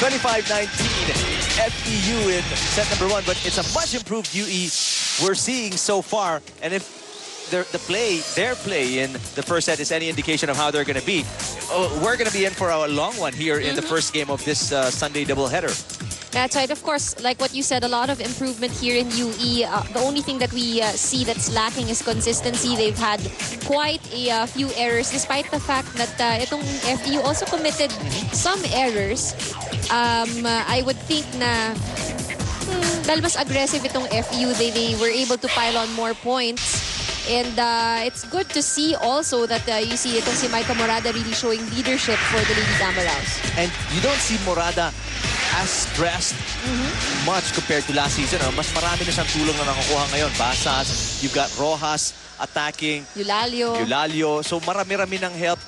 25-19, FEU in set number 1, but it's a much improved UE we're seeing so far. And if their play in the first set is any indication of how they're going to be, we're going to be in for a long one here in the first game of this Sunday doubleheader. That's right. Of course, like what you said, a lot of improvement here in UE. The only thing that we see that's lacking is consistency. They've had quite a few errors, despite the fact that itong FEU also committed some errors. I would think na dahil mas aggressive itong FEU, they were able to pile on more points. And it's good to see also that you see itong si Maika Morada really showing leadership for the Lady Tamaraws. And you don't see Morada as stressed much compared to last season. Mas marami na siyang tulong na nakukuha ngayon. Basas, you've got Rojas attacking. Eulalio. So marami-rami ng help.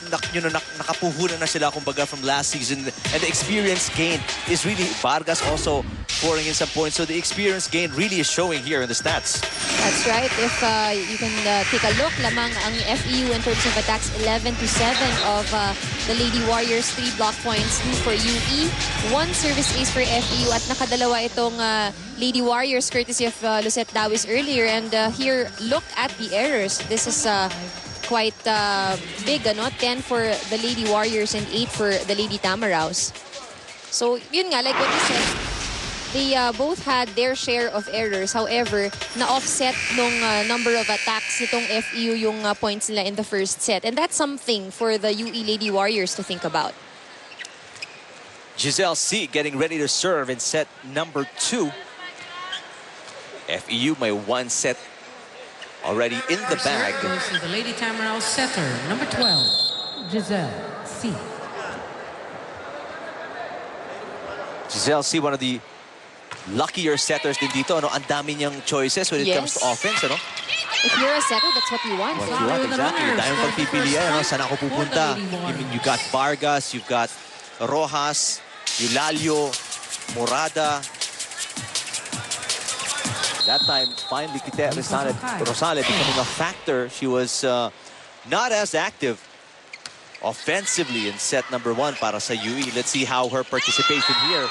Nakapuhunan na sila kumbaga from last season. And the experience gain is really Vargas also pouring in some points. So the experience gain really is showing here in the stats. That's right. If you can take a look, lamang ang FEU in terms of attacks, 11-7 of the Lady Warriors, 3 block points, 2 for UE, 1 service ace for FEU, at nakadalawa itong Lady Warriors courtesy of Lucette Dawis earlier. And here, look at the errors. This is quite big, ano? 10 for the Lady Warriors and 8 for the Lady Tamaraws. So, yun nga, like what you said, they both had their share of errors. However, na-offset nung number of attacks nitong FEU yung points nila in the first set. And that's something for the UE Lady Warriors to think about. Giselle C getting ready to serve in set number 2. FEU may 1 set already in the bag. Goes to the Lady Tamaraws setter, number 12, Giselle C. Giselle C, one of the luckier setters din dito. Ang dami niyang choices when it comes to offense. If you're a setter, that's what you want. What you want, exactly. Dahil pagpipilian, saan ako pupunta? You got Vargas, you've got Rojas, Eulalio, Morada. That time, finally, Kite Rosales becoming a factor. She was not as active offensively in set number 1 para sa UE. Let's see how her participation here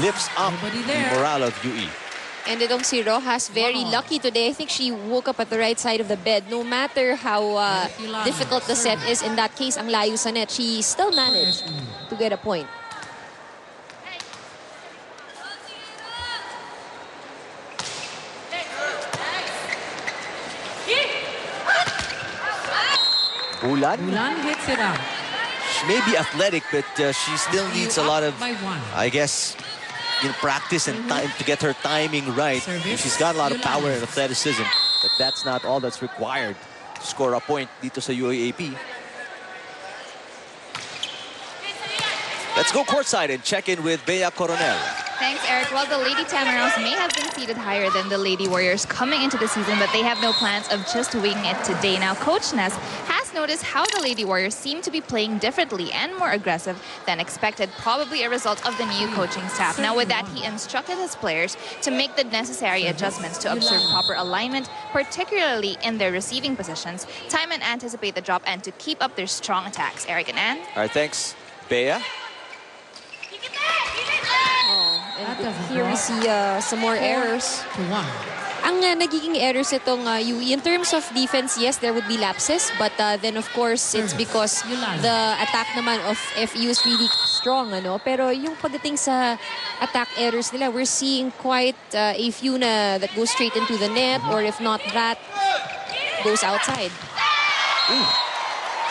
lifts up the morale of UE. And itong si Rojas, very lucky today. I think she woke up at the right side of the bed. No matter how difficult the set is, in that case, ang layo sa net, she still managed to get a point. Bulan hits it out. She may be athletic, but she still needs a lot of, I guess, practice and time to get her timing right. She's got a lot of power and athleticism, but that's not all that's required to score a point dito sa UAAP. Let's go courtside and check in with Bea Coronel. Thanks, Eric. Well, the Lady Tamaraws may have been seated higher than the Lady Warriors coming into the season, but they have no plans of just winging it today. Now, Coach Ness has noticed how the Lady Warriors seem to be playing differently and more aggressive than expected, probably a result of the new coaching staff. Now, with that, he instructed his players to make the necessary adjustments to observe proper alignment, particularly in their receiving positions, time and anticipate the drop, and to keep up their strong attacks. Eric and Ann. All right, thanks, Bea. And here we see some more errors. Ang nagiging errors itong UE, in terms of defense, yes, there would be lapses. But then, of course, it's because the attack naman of FEU is really strong. Pero yung pagdating sa attack errors nila, we're seeing quite a few na that go straight into the net. Or if not that, goes outside.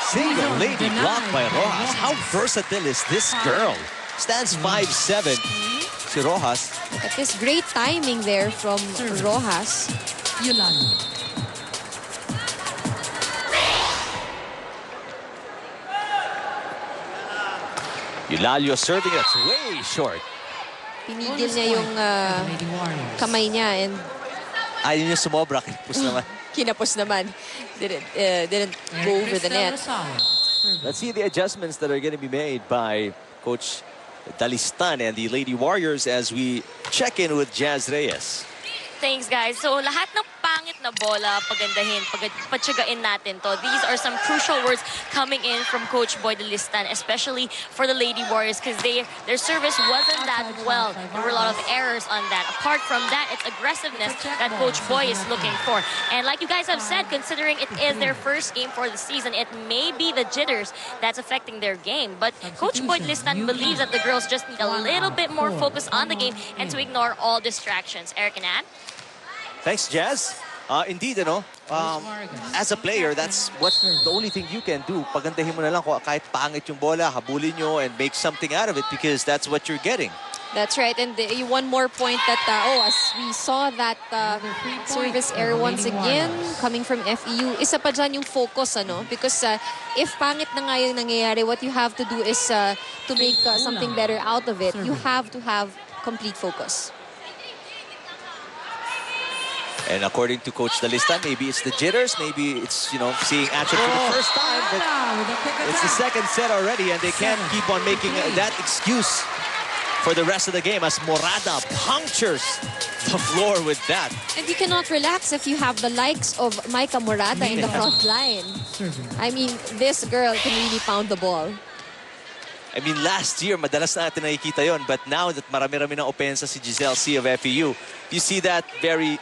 Single lady blocked by Rojas. How versatile is this girl? Stands 5'7". Si Rojas. At this great timing there from Rojas. Eulalio serving, that's way short. Pinigil niya yung kamay niya and ayun yung sumobra, kinapos naman. Didn't go over the net. Let's see the adjustments that are going to be made by Coach Dalistan and the Lady Warriors as we check in with Jazz Reyes. Thanks, guys. So, lahat ng pangit na bola, pagandahin, patsagain natin to. These are some crucial words coming in from Coach Boy de Listan, especially for the Lady Warriors, because their service wasn't that well. There were a lot of errors on that. Apart from that, it's aggressiveness that Coach Boy is looking for. And like you guys have said, considering it is their first game for the season, it may be the jitters that's affecting their game. But Coach Boy de Listan believes that the girls just need a little bit more focus on the game and to ignore all distractions. Eric and Ann? Thanks, Jazz. Indeed, as a player, that's what the only thing you can do. Pagandahin mo na lang kahit pangit yung bola, habulin nyo and make something out of it because that's what you're getting. That's right. And one more point that, as we saw that service error once again coming from FEU, isa pa dyan yung focus, Because if pangit na nga yung nangyayari, what you have to do is to make something better out of it. You have to have complete focus. And according to Coach Dalistan, maybe it's the jitters, maybe it's, seeing action for the first time, but it's the second set already and they can't keep on making that excuse for the rest of the game as Morada punctures the floor with that. And you cannot relax if you have the likes of Maika Morada in the front line. I mean, this girl can really pound the ball. I mean, last year, madalas natin nakikita yon, but now that marami-rami ng opensa si Giselle C of FEU, you see that very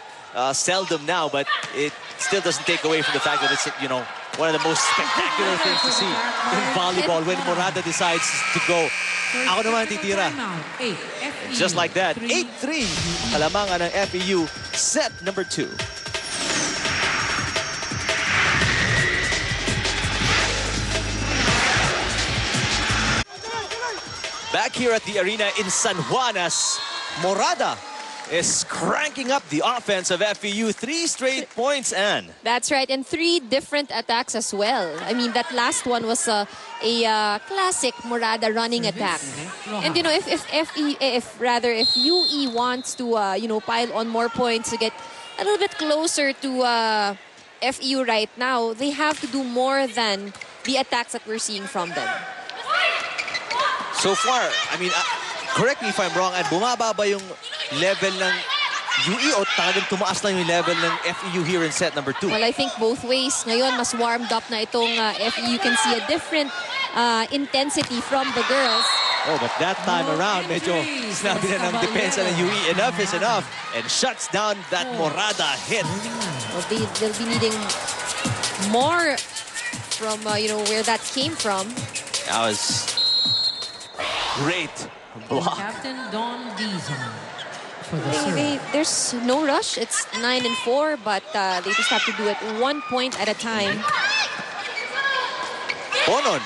seldom now, but it still doesn't take away from the fact that it's, one of the most spectacular things to see in volleyball when Morada decides to go. Ako naman titira. Just like that. 8-3. Kalamangan ng FEU. Set number 2. Back here at the arena in San Juan as Morada is cranking up the offense of FEU. 3 straight points, and that's right, and 3 different attacks as well. I mean, that last one was a classic Morada running attack. And if UE wants to pile on more points to get a little bit closer to FEU right now, they have to do more than the attacks that we're seeing from them. So far, I mean, correct me if I'm wrong, and bumaba ba yung level ng UE o talagang tumaas lang yung level ng FEU here in set number 2? Well, I think both ways. Ngayon, mas warmed up na itong FEU. You can see a different intensity from the girls. Oh, but that time around, medyo sinabi na ng depensa ng UE, enough is enough, and shuts down that Morada hit. Well, they'll be needing more from, where that came from. That was great block. Captain Don Dizon for the serve. There's no rush. It's 9-4, but they just have to do it 1 point at a time. Ponon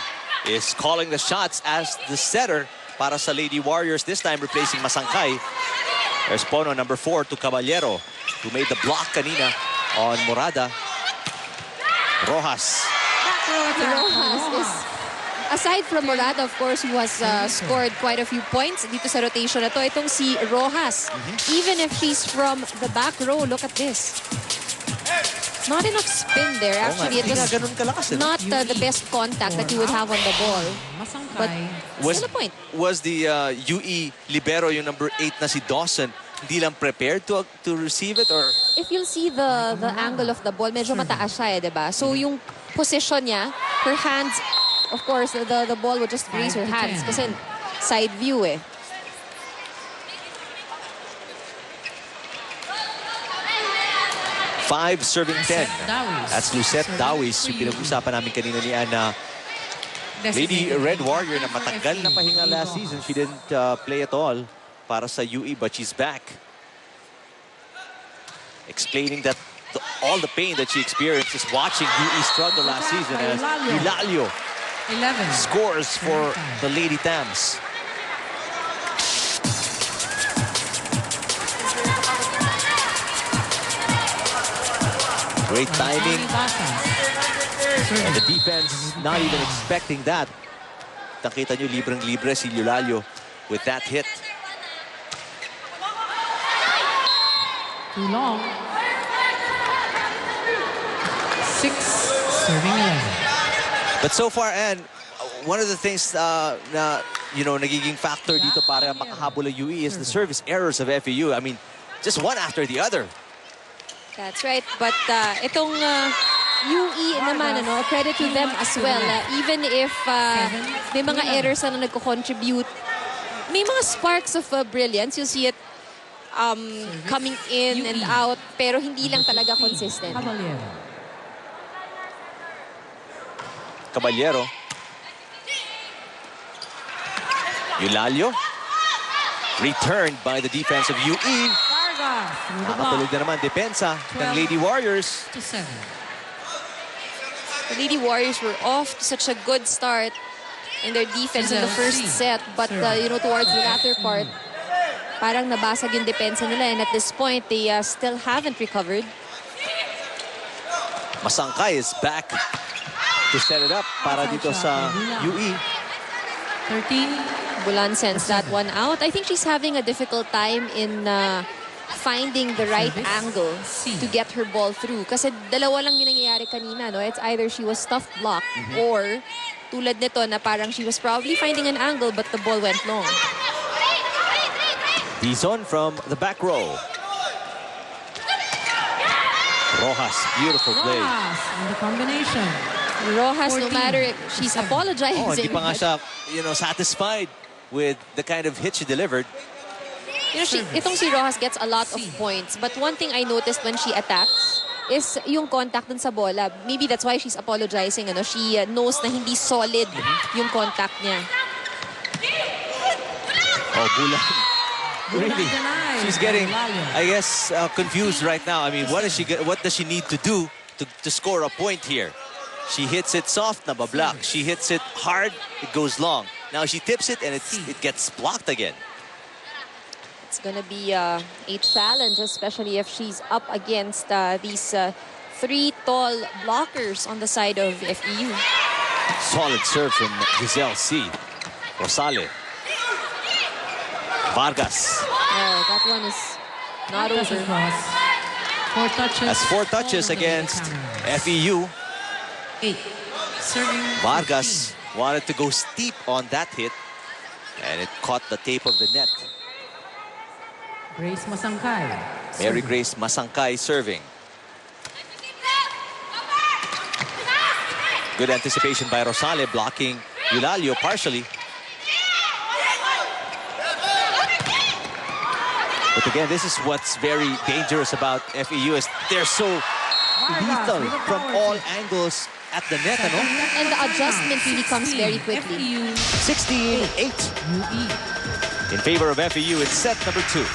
is calling the shots as the setter para sa Lady Warriors, this time replacing Masangkay. There's Ponon, number 4, to Caballero, who made the block kanina on Morada. Rojas. Rojas is, aside from Morada, of course, who has scored quite a few points dito sa rotation na to, itong si Rojas. Even if she's from the back row, look at this. Not enough spin there. Actually, it was not the best contact that you would have on the ball. But still a point. Was the UE libero, yung number 8 na si Dawson, hindi lang prepared to receive it? Or if you'll see the angle of the ball, medyo mataas siya, diba? So yung position niya, her hands, of course, the ball would just graze her hands kasi side view eh. Five serving 10. That's Lucette Dawis, yung pinag-usapan namin kanina ni Anna. Lady Red Warrior na matagal na pahinga last season. She didn't play at all para sa UE, but she's back. Explaining that all the pain that she experienced is watching UE struggle last season as Eulalio 11 scores for the Lady Tams. Great timing. And the defense not even expecting that. Nakita nyo, libreng-libre si Eulalio with that hit. Too long. 6 serving 11. But so far, and one of the things na nagiging factor dito para makahabol ang UE is the service errors of FEU. I mean, just one after the other. That's right. But itong UE naman, credit to them as well. Even if may mga errors na nagko-contribute, may mga sparks of brilliance. You'll see it coming in and out, pero hindi lang talaga consistent. Caballero. Yulalio. Returned by the defense of UE. Nakatulog na naman depensa ng Lady Warriors. The Lady Warriors were off to such a good start in their defense in the first set, but towards the latter part, parang nabasag yung depensa nila, and at this point, they still haven't recovered. Masangkay is back to set it up para dito sa UE. 13. Bulan sends that one out. I think she's having a difficult time in finding the right angle to get her ball through. Kasi dalawa lang yung nangyayari kanina, no? It's either she was stuffed blocked or tulad nito na parang she was probably finding an angle but the ball went long. Dizon from the back row. Rojas, beautiful play. Rojas in the combination. Rojas, no 14. matter if she's apologizing. Oh, hindi pa nga siya, satisfied with the kind of hit she delivered. Itong si Rojas gets a lot of points. But one thing I noticed when she attacks is yung contact dun sa bola. Maybe that's why she's apologizing. She knows na hindi solid yung contact niya. Oh, Bulan. Really? She's getting, I guess, confused right now. I mean, what does she need to do to score a point here? She hits it soft, nabablock. She hits it hard, it goes long. Now she tips it and it gets blocked again. It's going to be a challenge, especially if she's up against these three tall blockers on the side of FEU. Solid serve from Giselle C. Rosale. Vargas. Oh, that one is not over. 4 touches. That's 4 touches against FEU. 8. Serving Vargas wanted to go steep on that hit, and it caught the tape of the net. Grace Masangkay. Mary Grace Masangkay serving. Good anticipation by Rosale, blocking Yulalio partially. But again, this is what's very dangerous about FEU, is they're so lethal from all angles at the net, And the adjustment really comes very quickly. 16-8 in favor of FEU in set number 2.